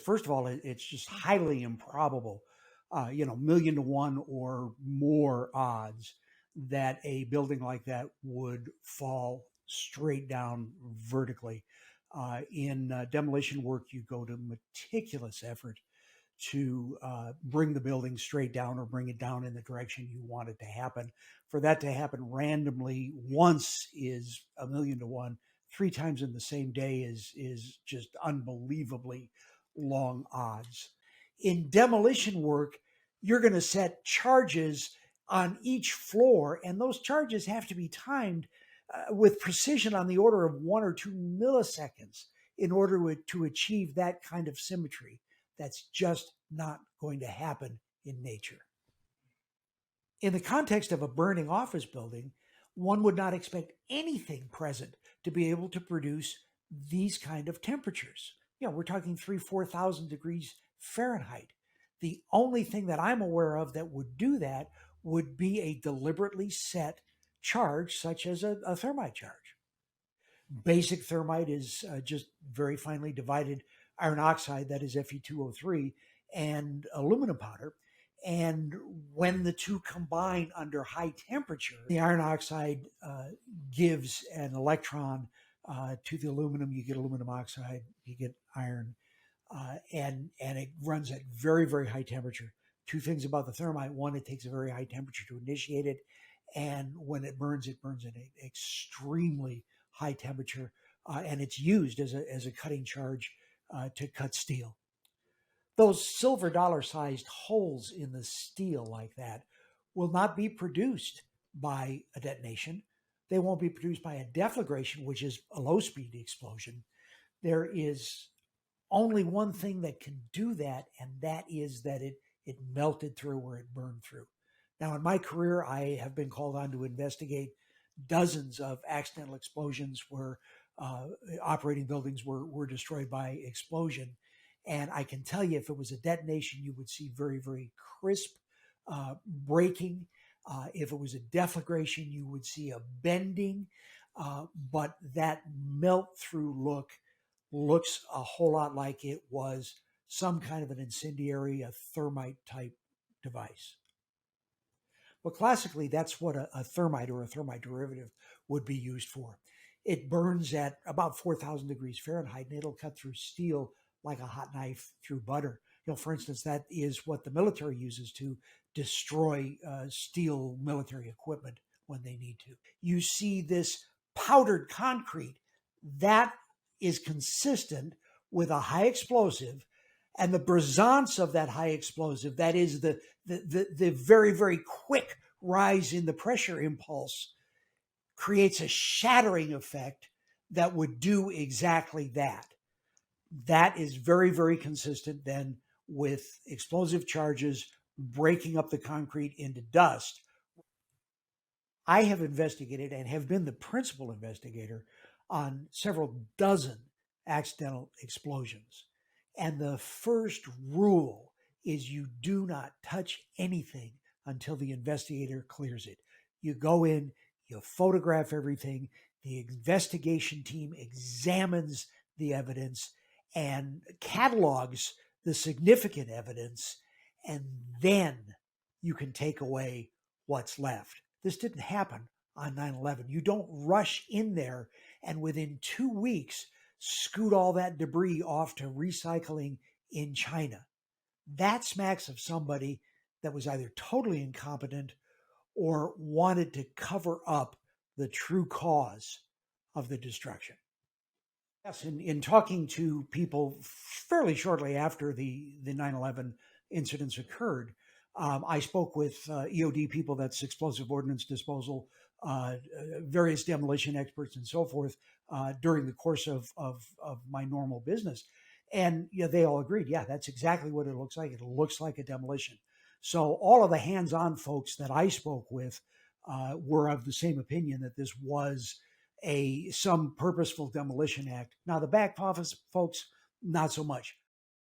first of all, it's just highly improbable, 1,000,000 to 1 or more odds that a building like that would fall straight down vertically. In demolition work, you go to meticulous effort to bring the building straight down or bring it down in the direction you want it to happen. For that to happen randomly once is 1,000,000 to 1. 3 times in the same day is just unbelievably long odds. In demolition work, you're going to set charges on each floor, and those charges have to be timed with precision on the order of 1 or 2 milliseconds in order to achieve that kind of symmetry. That's just not going to happen in nature. In the context of a burning office building, one would not expect anything present to be able to produce these kind of temperatures. We're talking 4,000 degrees Fahrenheit. The only thing that I'm aware of that would do that would be a deliberately set charge, such as a thermite charge. Basic thermite is just very finely divided iron oxide, that is Fe2O3, and aluminum powder. And when the two combine under high temperature, the iron oxide gives an electron to the aluminum. You get aluminum oxide, you get iron, and it runs at very, very high temperature. Two things about the thermite. One, it takes a very high temperature to initiate it. And when it burns at an extremely high temperature. And it's used as a cutting charge to cut steel. Those silver dollar-sized holes in the steel like that will not be produced by a detonation. They won't be produced by a deflagration, which is a low-speed explosion. There is only one thing that can do that, and that is that it melted through or it burned through. Now, in my career, I have been called on to investigate dozens of accidental explosions where operating buildings were destroyed by explosion. And I can tell you, if it was a detonation, you would see very, very crisp breaking. If it was a deflagration, you would see a bending. But that melt-through looks a whole lot like it was some kind of an incendiary, a thermite-type device. Well, classically, that's what a thermite or a thermite derivative would be used for. It burns at about 4,000 degrees Fahrenheit, and it'll cut through steel like a hot knife through butter. For instance, that is what the military uses to destroy steel military equipment when they need to. You see this powdered concrete that is consistent with a high explosive, and the brisance of that high explosive, that is the very, very quick rise in the pressure impulse, creates a shattering effect that would do exactly that. That is very, very consistent then with explosive charges breaking up the concrete into dust. I have investigated and have been the principal investigator on several dozen accidental explosions. And the first rule is you do not touch anything until the investigator clears it. You go in, you photograph everything, the investigation team examines the evidence and catalogs the significant evidence, and then you can take away what's left. This didn't happen on 9/11. You don't rush in there and within 2 weeks scoot all that debris off to recycling in China. That smacks of somebody that was either totally incompetent or wanted to cover up the true cause of the destruction. Yes, in talking to people fairly shortly after the 9/11 incidents occurred, I spoke with EOD people, that's explosive ordnance disposal, various demolition experts and so forth during the course of my normal business. And they all agreed, that's exactly what it looks like. It looks like a demolition. So all of the hands-on folks that I spoke with were of the same opinion that this was some purposeful demolition act. Now, the back office folks, not so much.